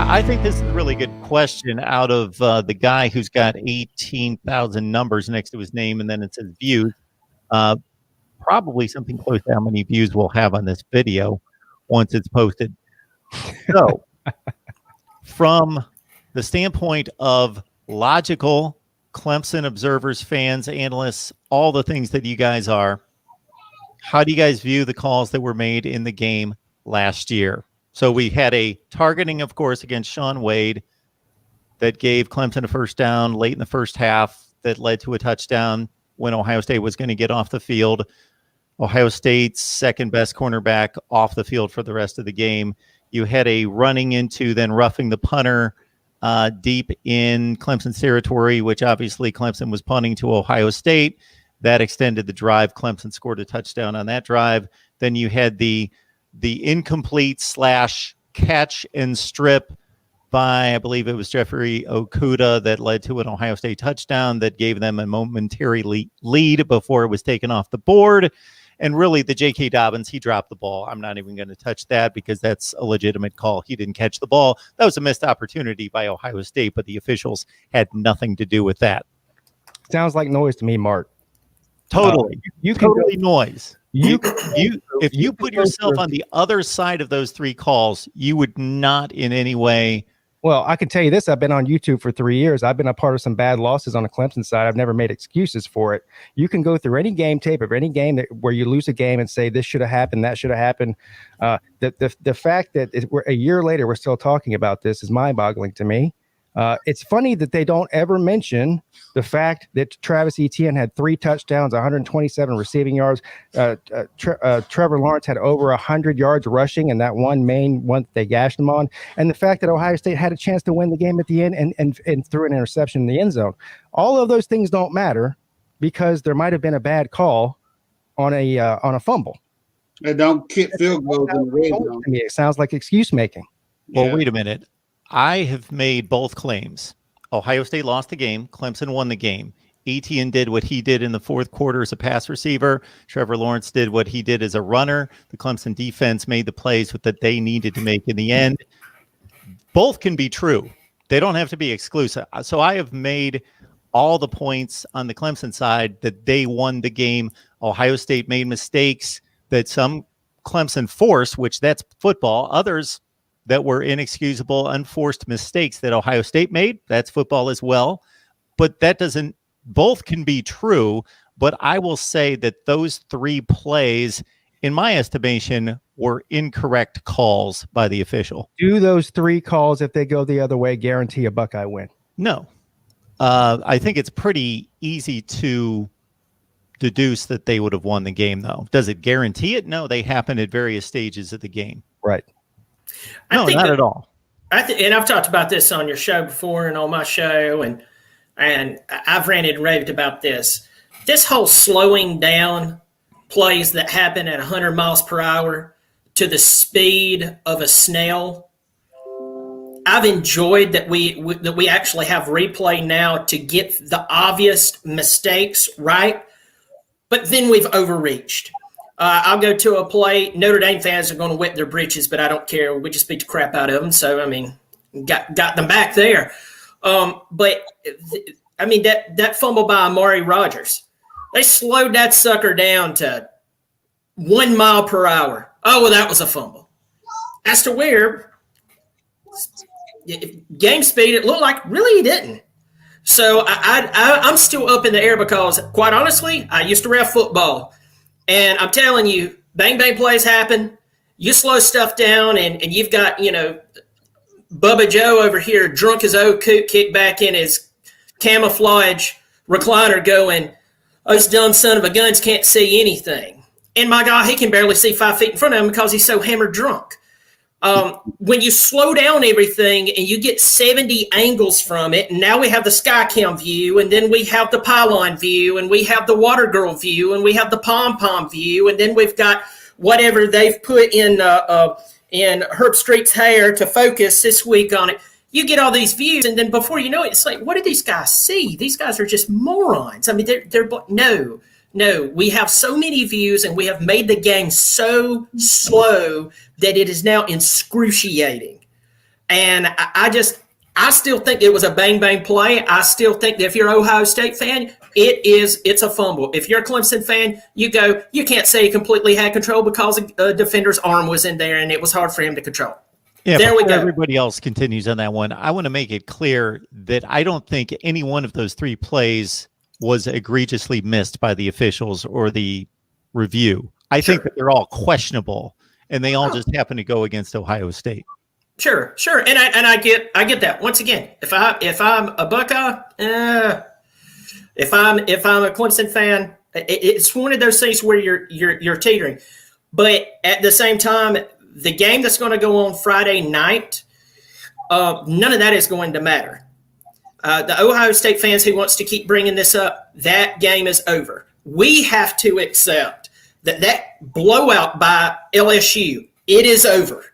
I think this is a really good question out of the guy who's got 18,000 numbers next to his name, and then it says views. Probably something close to how many views we'll have on this video once it's posted. So, from the standpoint of logical Clemson observers, fans, analysts, all the things that you guys are, how do you guys view the calls that were made in the game last year? So we had a targeting, of course, against Sean Wade that gave Clemson a first down late in the first half that led to a touchdown when Ohio State was going to get off the field. Ohio State's second best cornerback off the field for the rest of the game. You had a running into, then roughing the punter deep in Clemson's territory, which obviously Clemson was punting to Ohio State. That extended the drive. Clemson scored a touchdown on that drive. Then you had the incomplete / catch and strip by, I believe it was Jeffrey Okudah, that led to an Ohio State touchdown that gave them a momentary lead before it was taken off the board. And really, the J.K. Dobbins, he dropped the ball. I'm not even going to touch that because that's a legitimate call. He didn't catch the ball. That was a missed opportunity by Ohio State, but the officials had nothing to do with that. Sounds like noise to me, Mark. Totally. Noise. If you put yourself on the other side of those three calls, you would not in any way. Well, I can tell you this. I've been on YouTube for 3 years. I've been a part of some bad losses on the Clemson side. I've never made excuses for it. You can go through any game tape of any game where you lose a game and say this should have happened, that should have happened. The fact that we're a year later we're still talking about this is mind-boggling to me. It's funny that they don't ever mention the fact that Travis Etienne had 3 touchdowns, 127 receiving yards. Trevor Lawrence had over 100 yards rushing, and that one that they gashed him on. And the fact that Ohio State had a chance to win the game at the end and threw an interception in the end zone. All of those things don't matter because there might have been a bad call on a fumble. They don't kick field goals in the red zone. It sounds like excuse making. Well, wait a minute. I have made both claims. Ohio State lost the game. Clemson won the game. Etienne did what he did in the fourth quarter as a pass receiver. Trevor Lawrence did what he did as a runner. The Clemson defense made the plays that they needed to make in the end. Both can be true. They don't have to be exclusive. So I have made all the points on the Clemson side that they won the game. Ohio State made mistakes that some Clemson forced, which that's football. Others that were inexcusable, unforced mistakes that Ohio State made. That's football as well. But both can be true. But I will say that those 3 plays, in my estimation, were incorrect calls by the official. Do those 3 calls, if they go the other way, guarantee a Buckeye win? No. I think it's pretty easy to deduce that they would have won the game, though. Does it guarantee it? No, they happen at various stages of the game. Right. No, not at all. And I've talked about this on your show before and on my show, and I've ranted and raved about this. This whole slowing down plays that happen at 100 miles per hour to the speed of a snail. I've enjoyed that we actually have replay now to get the obvious mistakes right, but then we've overreached. I'll go to a play. Notre Dame fans are going to wet their britches, but I don't care. We just beat the crap out of them. So, I mean, got them back there. But that fumble by Amari Rogers, they slowed that sucker down to 1 mile per hour. Oh, well, that was a fumble. As to where game speed, it looked like really he didn't. So I'm still up in the air because, quite honestly, I used to ref football. And I'm telling you, bang plays happen. You slow stuff down, and you've got, Bubba Joe over here, drunk as old coot, kicked back in his camouflage recliner going, those dumb son of a guns can't see anything. And my God, he can barely see 5 feet in front of him because he's so hammered drunk. When you slow down everything and you get 70 angles from it, and now we have the Skycam view, and then we have the pylon view, and we have the water girl view, and we have the pom-pom view, and then we've got whatever they've put in Herb Street's hair to focus this week on it. You get all these views, and then before you know it, it's like, what do these guys see? These guys are just morons. I mean, No, we have so many views, and we have made the game so slow that it is now excruciating. And I still think it was a bang bang play. I still think that if you're an Ohio State fan, it's a fumble. If you're a Clemson fan, you can't say he completely had control because a defender's arm was in there and it was hard for him to control. Yeah, there we go. Everybody else continues on that one. I want to make it clear that I don't think any one of those three plays was egregiously missed by the officials or the review. I think that they're all questionable, and they all just happen to go against Ohio State. Sure, and I get that. Once again, if I'm a Buckeye, if I'm a Clemson fan, it's one of those things where you're teetering. But at the same time, the game that's going to go on Friday night, none of that is going to matter. The Ohio State fans who wants to keep bringing this up, that game is over. We have to accept that blowout by LSU, it is over.